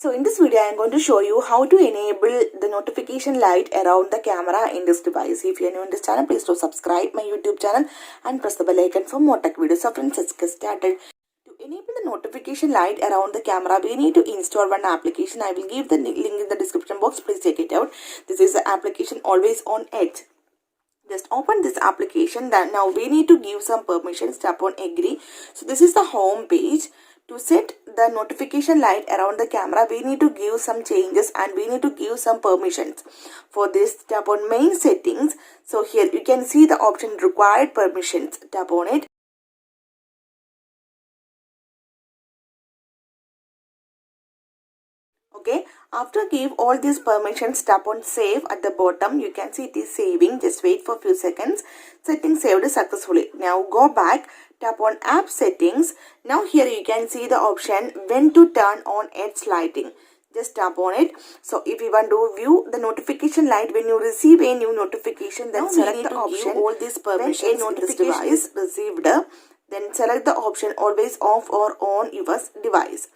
So in this video, I am going to show you how to enable the notification light around the camera in this device. If you are new in this channel, please do subscribe my YouTube channel and press the bell icon for more tech videos. So friends, let's get started. To enable the notification light around the camera, we need to install one application. I will give the link in the description box. Please check it out. This is the application Always On Edge. Just open this application. Then now we need to give some permissions. Tap on agree. So this is the home page. To set the notification light around the camera, we need to give some changes and we need to give some permissions. For this, tap on main settings. So here you can see the option required permissions. Tap on it. Okay, after give all these permissions, tap on save at the bottom. You can see it is saving. Just wait for a few seconds. Settings saved successfully. Now go back, tap on app settings. Now here you can see the option when to turn on edge lighting. Just tap on it. So if you want to view the notification light when you receive a new notification, then select the option all these permissions. When a notification is received, then select the option always off or on your device.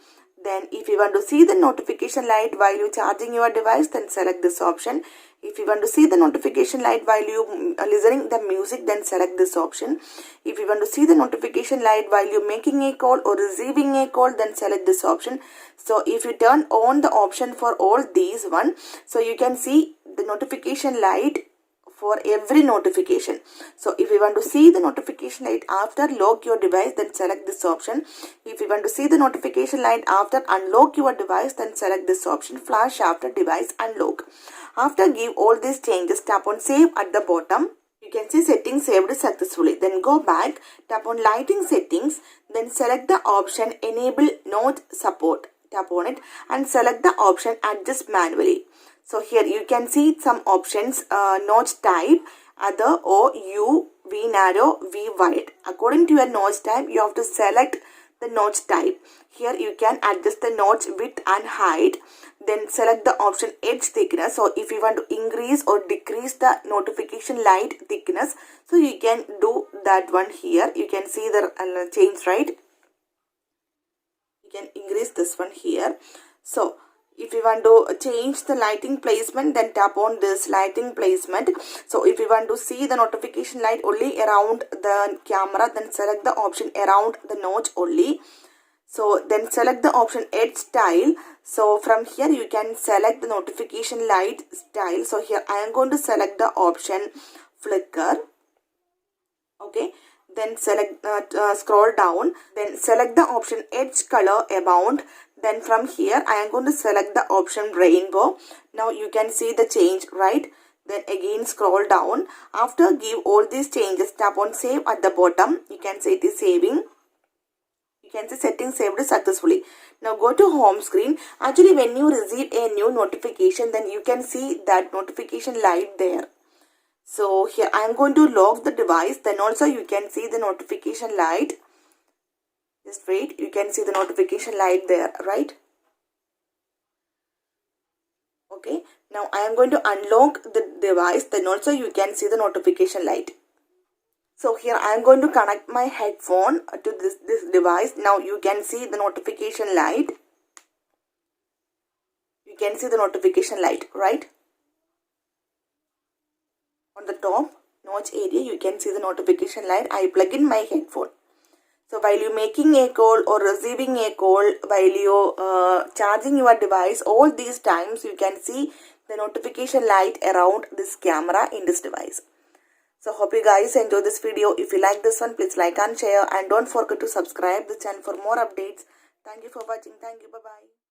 Then if you want to see the notification light while you charging your device, then select this option. If you want to see the notification light while you listening the music, then select this option. If you want to see the notification light while you making a call or receiving a call, then select this option. So if you turn on the option for all these one, so you can see the notification light for every notification. So if you want to see the notification light after lock your device, then select this option. If you want to see the notification light after unlock your device, then select this option, flash after device unlock. After give all these changes, tap on save at the bottom. You can see settings saved successfully. Then go back, tap on lighting settings, then select the option enable notch support. Tap on it and select the option adjust manually. So here you can see some options, notch type, other, O, U, V narrow, V wide. According to your notch type, you have to select the notch type. Here you can adjust the notch width and height. Then select the option edge thickness. So if you want to increase or decrease the notification light thickness, so you can do that one here. You can see the change, right? You can increase this one here. So if you want to change the lighting placement, then tap on this lighting placement. So if you want to see the notification light only around the camera, then select the option around the notch only. So then select the option edge style. So from here you can select the notification light style. So here I am going to select the option flicker. Okay. Then select scroll down, then select the option edge color amount. Then from here I am going to select the option rainbow. Now you can see the change, right? Then again scroll down. After give all these changes, tap on save at the bottom. You can see it is saving. You can see settings saved successfully. Now go to home screen. Actually when you receive a new notification, then you can see that notification light there. So here I am going to lock the device. Then also you can see the notification light. Just wait. You can see the notification light there, right? Okay. Now I am going to unlock the device. Then also you can see the notification light. So here I am going to connect my headphone to this device. Now you can see the notification light. You can see the notification light, right? On the top notch area, you can see the notification light. I plug in my headphone. So while you making a call or receiving a call, while you charging your device, all these times you can see the notification light around this camera in this device. So hope you guys enjoy this video. If you like this one, please like and share, and don't forget to subscribe the channel for more updates. Thank you for watching. Thank you. Bye bye.